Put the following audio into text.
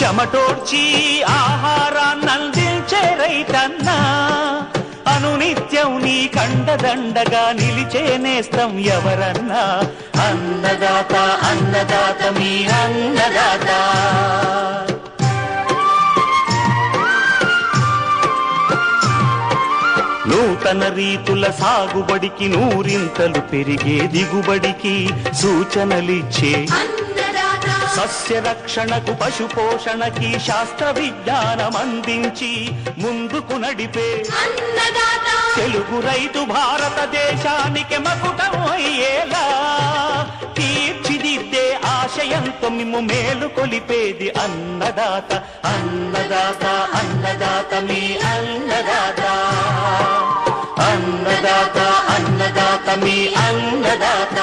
చెమటోడ్చి ఆహారాన్నందించే రైతన్నా అనునిత్యం నీ కండదండగా నిలిచే నేస్తం ఎవరన్నా అన్నదాత అన్నదాత మీ అన్నదాత నూతన రీతుల సాగుబడికి నూరింతలు పెరిగే దిగుబడికి సూచనలిచ్చే సస్య రక్షణకు పశు పోషణకి శాస్త్ర విజ్ఞానం అందించి ముందుకు నడిపే తెలుగు రైతు భారతదేశానికి మకుటం అయ్యేలా తీర్చిదిద్దే ఆశయంతో మిమ్ము మేలు కొలిపేది అన్నదాత అన్నదాత అన్నదాత మీ అన్నదాత అన్నదాత అన్నదాత మీ అన్నదాత